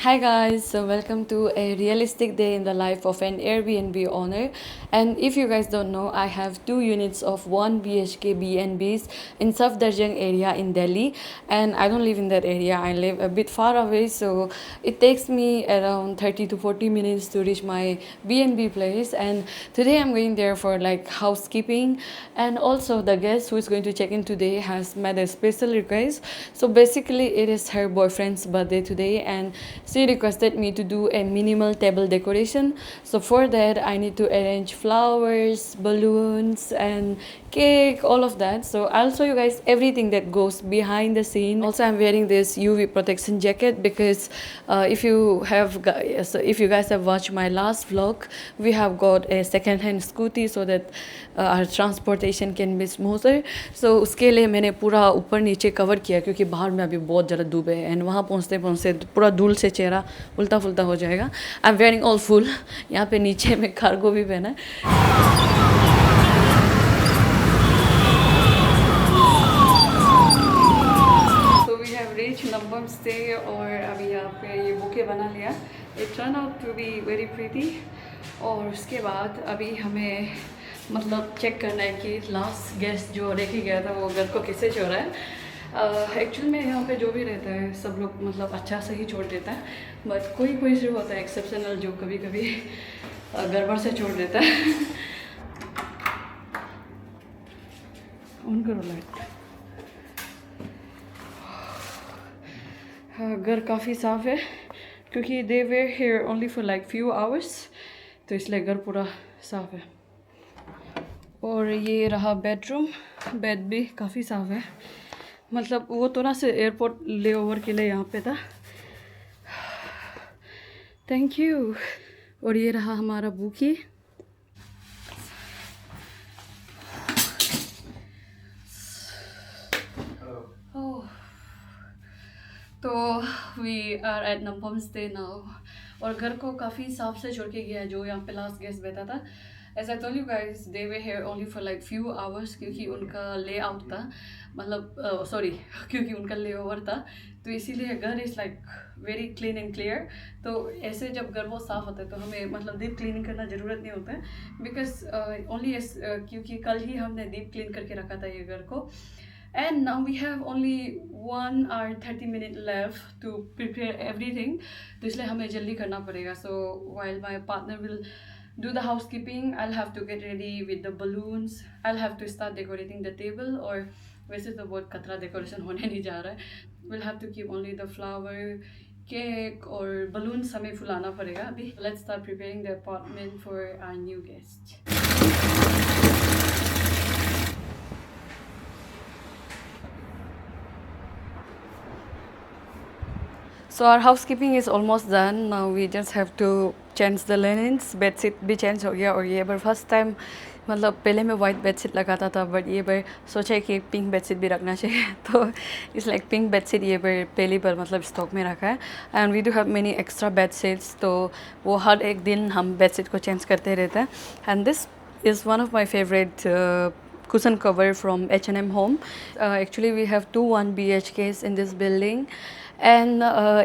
Hi guys, so welcome to a realistic day in the life of an Airbnb owner. And if you guys don't know, I have two units of 1 BHK BNBs in Safdarjung area in Delhi, and I don't live in that area. I live a bit far away, so it takes me around 30 to 40 minutes to reach my BNB place. And today I'm going there for like housekeeping, and also the guest who is going to check in today has made a special request. So basically, it is her boyfriend's birthday today, and she requested me to do a minimal table decoration. So for that, I need to arrange flowers, balloons, and cake, all of that. So I'll show you guys everything that goes behind the scene. Also, I'm wearing this UV protection jacket because if you guys have watched my last vlog, we have got a second-hand scooty so that our transportation can be smoother. So उसके लिए मैंने पूरा ऊपर नीचे cover किया क्योंकि बाहर में अभी बहुत ज़्यादा धूप है एंड वहाँ पहुँचते पहुँचते पूरा धूल से चेहरा उल्टा फुल्टा हो जाएगा. I am wearing all full. यहाँ पे नीचे में कार्गो भी पहना है. So we have reached Nambam stay और अभी यहाँ पे ये बुके बना लिया. It turned out to be very pretty. और उसके बाद अभी हमें मतलब चेक करना है कि लास्ट गेस्ट जो लेके गया था वो घर को किससे छोड़ा है. एक्चुअल में यहाँ पे जो भी रहता है सब लोग मतलब अच्छा से ही छोड़ देता है, बट कोई कोई सिर्फ होता है एक्सेप्शनल जो कभी कभी गड़बड़ से छोड़ देता है. ऑन करो लाइट. घर काफ़ी साफ़ है क्योंकि they were hair only for like few hours, तो इसलिए घर पूरा साफ़ है. और ये रहा बेडरूम. बेड भी काफ़ी साफ़ है, मतलब वो तो ना से एयरपोर्ट लेओवर के लिए यहाँ पे था. Thank you. और ये रहा हमारा बुकी. तो we are at Nampam stay now. और घर को काफ़ी साफ से छोड़ के गया है जो यहाँ पे लास्ट गेस्ट बैठा था. As I told you guys, they were here only for like few hours क्योंकि उनका लेआउट था, मतलब सॉरी क्योंकि उनका लेओवर था, तो इसीलिए घर is like very clean and clear. तो ऐसे जब घर बहुत साफ़ होता है तो हमें मतलब डीप क्लीनिंग करना ज़रूरत नहीं होता है बिकॉज ओनली क्योंकि कल ही हमने डीप क्लीन करके रखा था ये घर को. And now we have only 1 hour 30 minutes left to prepare everything. तो इसलिए हमें जल्दी करना पड़ेगा. So while my partner will do the housekeeping, I'll have to get ready with the balloons. I'll have to start decorating the table. और वैसे तो बहुत कतरा डेकोरेशन होने नहीं जा रहा है. We'll have to keep only the flower, cake और balloons हमें फुलाना पड़ेगा अभी. Let's start preparing the apartment for our new guest. So our housekeeping is almost done. Now we just have to change the linens. Bedsheet भी change हो गया और ये बार first time मतलब पहले मैं वाइट बेडशीट लगाता था बट ये बार सोचा कि पिंक बेडशीट भी रखना चाहिए तो इस लाइक पिंक बेडशीट ये बार पहली बार मतलब स्टॉक में रखा है. And we do have many extra bedsheets, तो वो हर एक दिन हम बेडशीट को चेंज करते रहते हैं. And this is one of my favourite cushion cover from H&M Home. Actually we have two 1 BHKs in this building and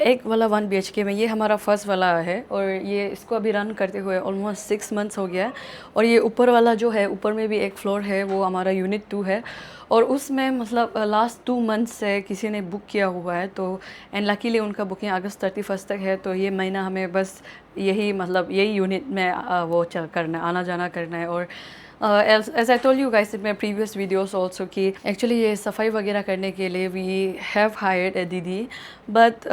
एक वाला 1 BHK में ये हमारा फर्स्ट वाला है और ये इसको अभी रन करते हुए ऑलमोस्ट 6 मंथ्स हो गया है. और ये ऊपर वाला जो है ऊपर में भी एक फ्लोर है वो हमारा यूनिट 2 है और उसमें मतलब लास्ट 2 मंथ्स से किसी ने बुक किया हुआ है. तो एंड लकीली उनका बुकिंग अगस्त 31 तक है, तो ये महीना हमें बस यही मतलब यही यूनिट में वो करना है, आना जाना करना है. और as I told you guys in my previous videos also कि actually ये सफाई वगैरह करने के लिए we have hired a दीदी, but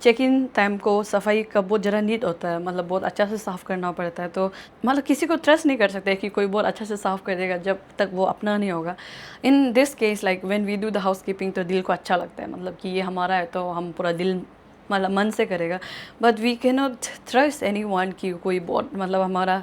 चेक इन टाइम को सफाई का बहुत ज़रा नीट होता है, मतलब बहुत अच्छा से साफ़ करना पड़ता है. तो मतलब किसी को ट्रस्ट नहीं कर सकते कि कोई बहुत अच्छा से साफ़ कर देगा जब तक वो अपना नहीं होगा. In this case like when we do the housekeeping तो दिल को अच्छा लगता है, मतलब कि ये हमारा है तो हम पूरा दिल मतलब मन से करेगा. But we can not trust anyone कि कोई बहुत मतलब हमारा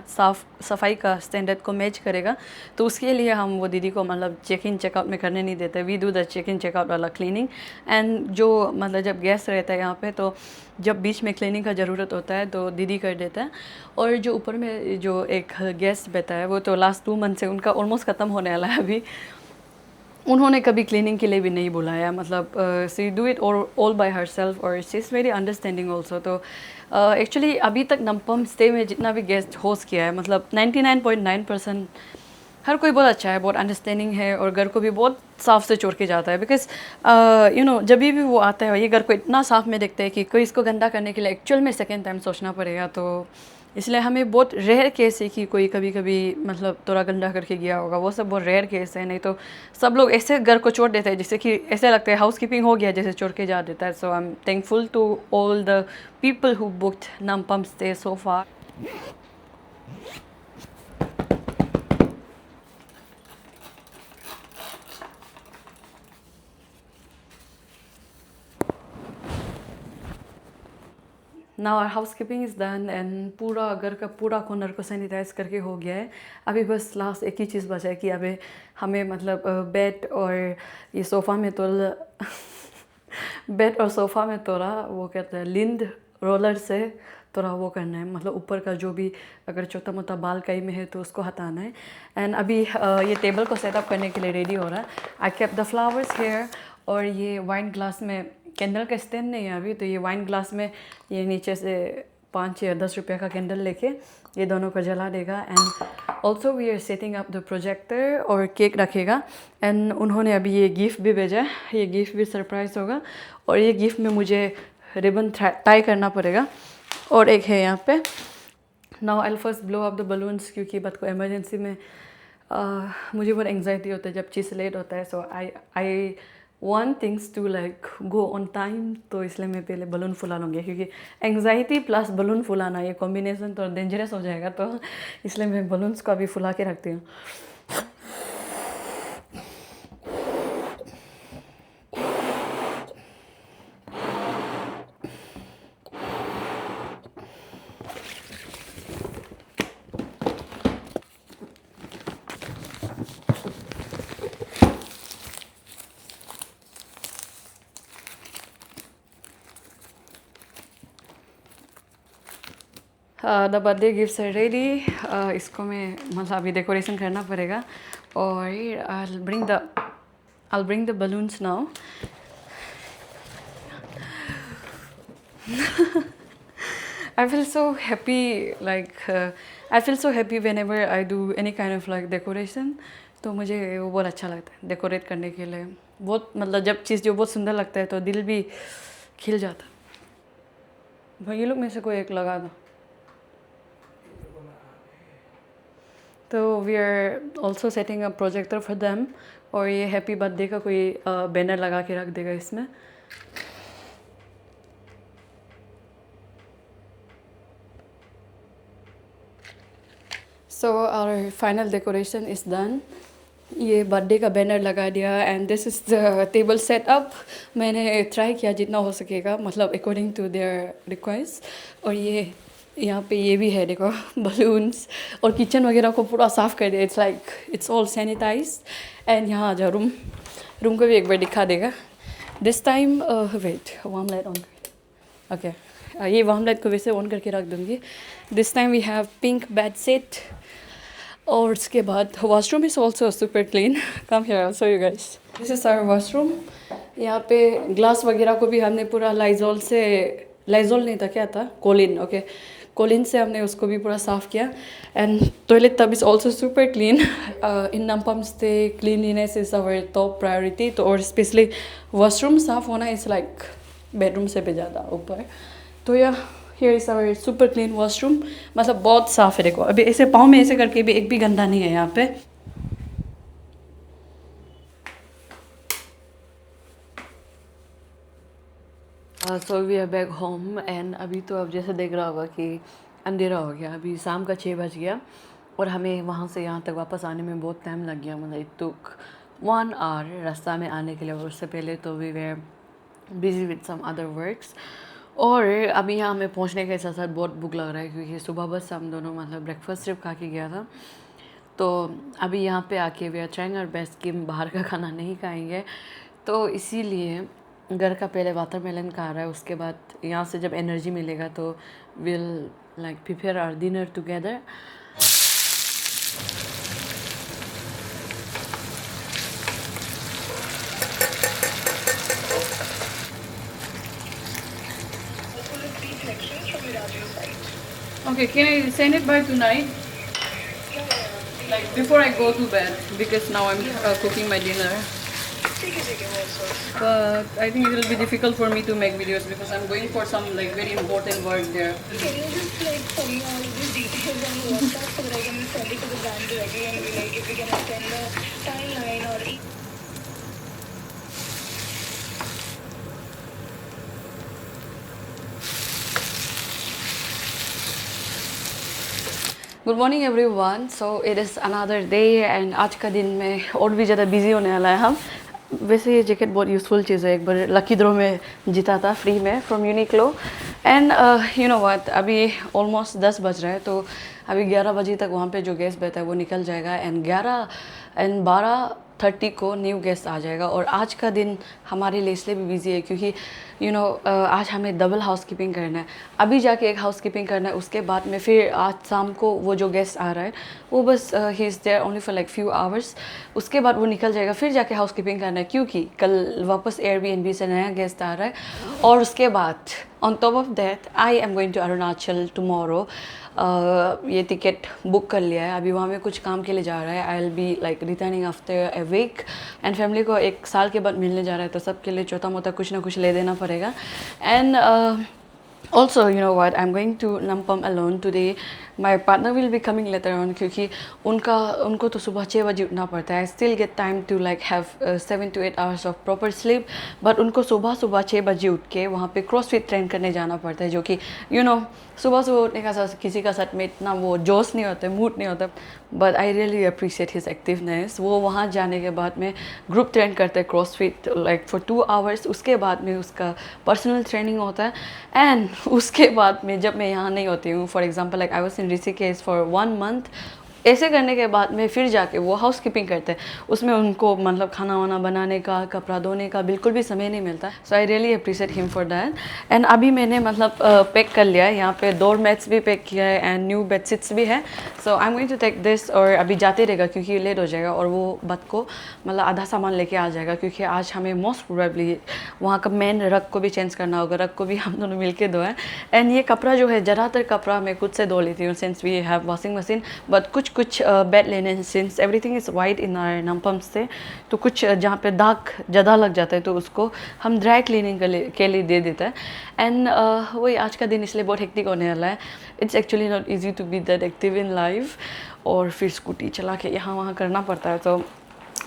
सफाई का स्टैंडर्ड को मैच करेगा. तो उसके लिए हम वो दीदी को मतलब चेक इन चेकआउट में करने नहीं देते. We do the check in checkout वाला क्लीनिंग. एंड जो मतलब जब गेस्ट रहता है यहाँ पे तो जब बीच में क्लीनिंग का ज़रूरत होता है तो दीदी कर देता है. और जो ऊपर में जो एक गेस्ट बैठा है वो तो लास्ट 2 मंथ से उनका ऑलमोस्ट ख़त्म होने वाला है अभी. उन्होंने कभी क्लीनिंग के लिए भी नहीं बुलाया, मतलब she do it all by herself और she is very understanding also. तो एक्चुअली अभी तक नमपम स्टे में जितना भी गेस्ट होस्ट किया है, मतलब 99.9% हर कोई बहुत अच्छा है, बहुत अंडरस्टैंडिंग है और घर को भी बहुत साफ से छोड़ के जाता है। बिकॉज यू नो जब भी वो आता है ये घर को इतना साफ में देखते हैं कि कोई इसको गंदा करने के लिए एक्चुअल में सेकेंड टाइम सोचना पड़ेगा। तो इसलिए हमें बहुत रेयर केस है कि कोई कभी कभी मतलब थोड़ा गंदा करके गया होगा, वो सब बहुत रेयर केस है। नहीं तो सब लोग ऐसे घर को छोड़ देते हैं जिससे कि ऐसे लगता है हाउस कीपिंग हो गया जैसे छोड़ के जा देता है। So I am thankful to all the people who booked Nampam stay so far. Now our housekeeping is done and पूरा घर का पूरा कॉर्नर को सैनिटाइज करके हो गया है। अभी बस लास्ट एक ही चीज़ बचा है कि अभी हमें मतलब बेड और ये सोफ़ा में तो बेड और सोफ़ा में थोड़ा वो कहते हैं लिंड रोलर से थोड़ा वो करना है, मतलब ऊपर का जो भी अगर छोटा मोटा बाल कहीं में है तो उसको हटाना है। एंड अभी ये टेबल को सेटअप करने के लिए रेडी हो रहा है। आई केप द फ्लावर्स हेयर और ये वाइन ग्लास में कैंडल का स्टैंड नहीं है अभी, तो ये वाइन ग्लास में ये नीचे से 5 या 10 रुपये का कैंडल लेके ये दोनों को जला देगा। And also we are setting up the projector और केक रखेगा। एंड उन्होंने अभी ये गिफ्ट भी भेजा है, ये गिफ्ट भी सरप्राइज़ होगा और ये गिफ्ट में मुझे रिबन टाई करना पड़ेगा और एक है यहाँ पे। Now I first blow up the balloons क्योंकि बात को इमरजेंसी में मुझे बहुत एंग्जाइटी होता है जब चीज़ लेट होता है। So I want things to like go on time, तो इसलिए मैं पहले बलून फुला लूँगी क्योंकि एंग्जाइटी प्लस बलून फुलाना ये कॉम्बिनेशन तो डेंजरस हो जाएगा। तो इसलिए मैं बलून्स को अभी फुला के रखती हूँ। The birthday gifts are ready. इसको मैं मतलब अभी डेकोरेशन करना पड़ेगा और I bring the balloons now. I feel so happy, like I feel so happy whenever I do any kind of like decoration। तो मुझे वो बहुत अच्छा लगता है डेकोरेट करने के लिए। बहुत मतलब जब चीज़ जो बहुत सुंदर लगता है तो दिल भी खिल जाता है। भाई ये लोग में से कोई एक लगा दो। तो we are also setting a projector for them और ये हैप्पी बर्थडे का कोई बैनर लगा के रख देगा इसमें। So our final decoration is done. ये बर्थडे का बैनर लगा दिया and this is the table setup. मैंने ट्राई किया जितना हो सकेगा, मतलब अकॉर्डिंग टू देयर रिक्वेस्ट। और ये यहाँ पे ये भी है देखो बलून्स और किचन वगैरह को पूरा साफ़ कर दिया। It's like it's all sanitize. And यहाँ आ जाओ रूम को भी एक बार दिखा देगा this time. Wait warm light on. Okay ये वार्म लाइट को वैसे ऑन करके रख दूँगी। This time we have pink bed set और उसके बाद washroom is also super clean. Come here I show you guys. This is our washroom. यहाँ पे ग्लास वगैरह को भी हमने पूरा लाइजोल नहीं था, क्या था, कोलिन। ओके कोलिन से हमने उसको भी पूरा साफ़ किया। And toilet tub is also super clean. In Nampam stay cleanliness is our top priority. तो और स्पेशली वॉशरूम साफ़ होना इज़ लाइक बेडरूम से भी ज़्यादा ऊपर। तो या here is our super clean washroom, मतलब बहुत साफ़ है। देखो अभी ऐसे पाँव में ऐसे करके भी एक भी गंदा नहीं है यहाँ पे। So we are back home and अभी तो अब जैसे देख रहा होगा कि अंधेरा हो गया। अभी शाम का 6 बज गया और हमें वहाँ से यहाँ तक वापस आने में बहुत टाइम लग गया। मतलब इट टुक 1 आवर रास्ता में आने के लिए। और उससे पहले तो we were busy with some other works. और अभी यहाँ हमें पहुँचने के साथ साथ बहुत भूख लग रहा है क्योंकि सुबह बस हम दोनों मतलब ब्रेकफास्ट सिर्फ खा के गया था। तो अभी यहाँ पे आके we are trying our best कि बाहर का खाना नहीं खाएंगे। तो इसीलिए घर का पहले वाटरमेलन खा रहा है, उसके बाद यहाँ से जब एनर्जी मिलेगा तो will like prepare our dinner together. directions from Mirajio side. Okay, can I send it by tonight? Like before I go to bed, because now I'm cooking my dinner. ठीक है बहुत sir. But I think it will be difficult for me to make videos because I'm going for some like very important work there. Can you just like tell me all of these details on WhatsApp so that I can send it to the brand directly and be like if we can extend the timeline or. Good morning everyone. So it is another day and आज का दिन में और भी ज़्यादा busy होने वाला है हम. वैसे ये जैकेट बहुत यूज़फुल चीज़ है. एक बार लकी ड्रॉ में जीता था फ्री में from Uniqlo. And you know what, अभी ऑलमोस्ट 10 बज रहा है, तो अभी 11 बजे तक वहाँ पे जो गेस्ट बैठा है वो निकल जाएगा. एंड 12:30 को न्यू गेस्ट आ जाएगा. और आज का दिन हमारे लिए इसलिए भी बिजी है क्योंकि यू नो आज हमें डबल हाउस कीपिंग करना है. अभी जाके एक हाउस कीपिंग करना है, उसके बाद में फिर आज शाम को वो जो गेस्ट आ रहा है वो बस ही is there only for like few hours. उसके बाद वो निकल जाएगा, फिर जाके हाउस कीपिंग करना है क्योंकि कल वापस एयरबीएनबी से नया गेस्ट आ रहा है. और उसके बाद on top of that I am going to Arunachal tomorrow. ये टिकट बुक कर लिया है. अभी वहाँ में कुछ काम के लिए जा रहा है. I will be like returning after a week. And family को 1 साल के बाद मिलने जा रहा है, तो सबके लिए छोटा मोटा कुछ ना कुछ ले देना पड़ेगा. And also, you know what, I'm going to Nampam alone today. My partner will be coming later on क्योंकि उनको तो सुबह 6 बजे उठना पड़ता है. I still get time to like have 7 to 8 hours of proper sleep, but उनको सुबह 6 बजे उठ के वहाँ पे क्रॉसफिट ट्रेन करने जाना पड़ता है, जो कि यू नो सुबह उठने का साथ किसी का साथ में इतना वो जोश नहीं होता, मूड नहीं होता. But I really appreciate his activeness. वो वहाँ जाने के बाद में ग्रुप ट्रेन करते हैं क्रॉसफिट लाइक फॉर 2 आवर्स. उसके बाद में उसका पर्सनल ट्रेनिंग होता है. एंड उसके बाद में जब मैं यहाँ नहीं होती हूँ, for example like I was in Rishikesh for 1 month, ऐसे करने के बाद में फिर जाके वो हाउस कीपिंग करते हैं. उसमें उनको मतलब खाना वाना बनाने का, कपड़ा धोने का बिल्कुल भी समय नहीं मिलता. So I really appreciate him for that. And अभी मैंने मतलब पैक कर लिया है. यहाँ पे डोर मैट्स भी पैक किया है एंड न्यू बेडशीट्स भी है. So I am going to take this. और अभी जाते रहेगा क्योंकि लेट हो जाएगा और वो बात को मतलब आधा सामान लेके आ जाएगा क्योंकि आज हमें मोस्ट प्रोबेबली वहाँ का मेन रग को भी चेंज करना होगा. रग को भी हम दोनों मिल के धोएं. एंड ये कपड़ा जो है, ज़्यादातर कपड़ा मैं खुद से धो लेती हूँ since we have washing machine. But कुछ bed linen since everything is white in our Nampam से, तो कुछ जहाँ पे दाग ज़्यादा लग जाता है तो उसको हम ड्राई क्लीनिंग के लिए दे देता है. एंड वही आज का दिन इसलिए बहुत हेक्टिक होने वाला है. It's actually not easy to be that active in life. और फिर स्कूटी चला के यहाँ वहाँ करना पड़ता है. तो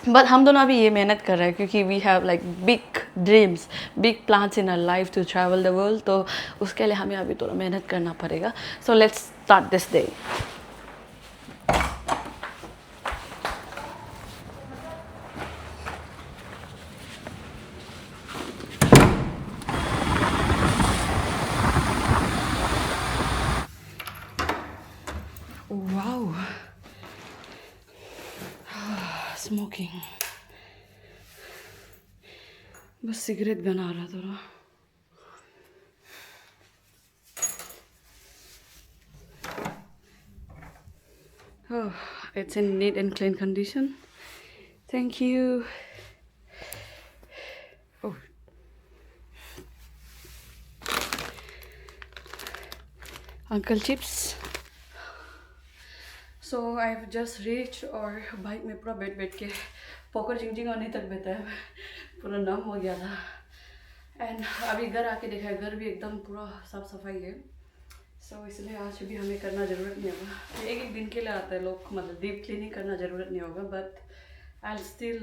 बट हम दोनों अभी ये मेहनत कर रहे हैं क्योंकि we have like big dreams, big plans in our life to travel the world. तो उसके लिए हमें अभी थोड़ा मेहनत करना पड़ेगा. So let's start this day. Wow. Smoking. बस सिगरेट बना रहा थोड़ा. Oh, it's in neat and clean condition. Thank you. Oh. Uncle Chips. So I have just reach. और बाइक में पूरा बैठ के पॉकर चिंग होने तक बैठा है, पूरा नम हो गया था. एंड अभी घर आके देखा है, घर भी एकदम पूरा साफ सफाई है. सो इसलिए आज भी हमें करना ज़रूरत नहीं होगा. एक दिन के लिए आता है लोग, मतलब डीप क्लीनिंग करना ज़रूरत नहीं होगा. But I will still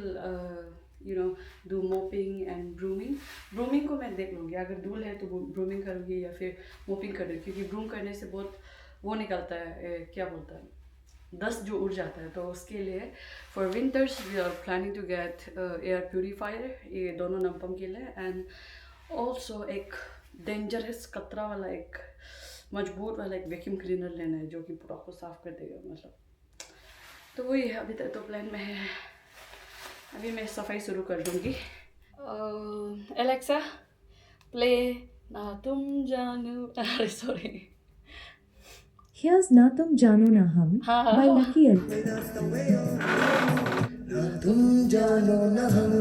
you know do mopping and brooming. Brooming को मैं देख लूँगी, अगर धूल है तो ब्रूमिंग करूँगी या फिर मोपिंग करूँगी क्योंकि ब्रूम करने से बहुत वो निकलता है, क्या बोलता है, डस्ट जो उड़ जाता है. तो उसके लिए for winters we are planning to get air purifier. ये दोनों नमपम के लिए. एंड ऑल्सो एक डेंजरस कतरा वाला, एक मजबूत वाला एक वैक्यूम क्लीनर लेना है जो कि पूरा को साफ़ कर देगा मतलब. तो वही है, अभी तक तो प्लान में है. अभी मैं सफाई शुरू कर दूँगी. एलेक्सा प्ले ना तुम जानू, अरे sorry. Here's Na Tum Jano Na Hum by Lucky Ali. ना तुम जानो ना हम.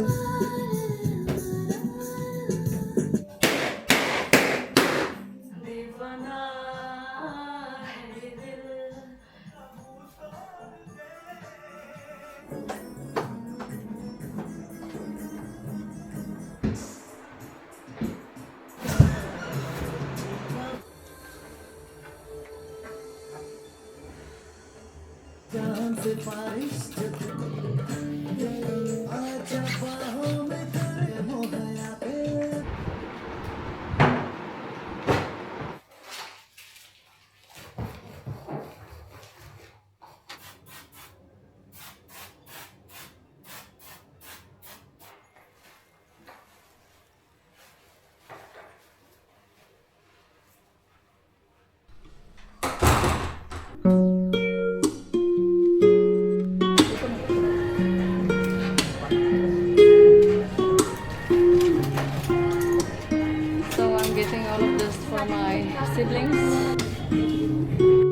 दीवाना जान से बारिश आजा बाहों में खड़े हो गया So I'm getting all of this for my siblings.